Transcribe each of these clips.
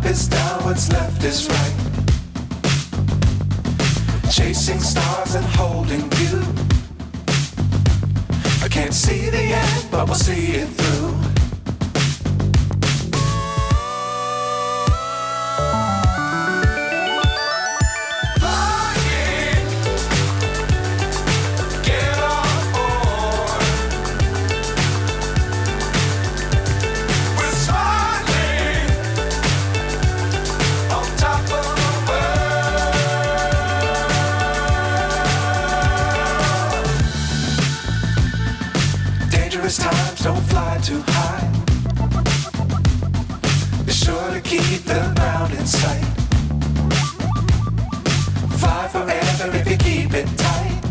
is down, what's left is right. Chasing stars and holding you. I can't see the end, but we'll see it through. Times don't fly too high. Be sure to keep the ground in sight. Fly forever if you keep it tight.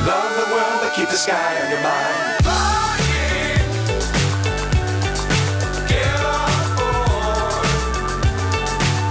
Love the world, but keep the sky on your mind.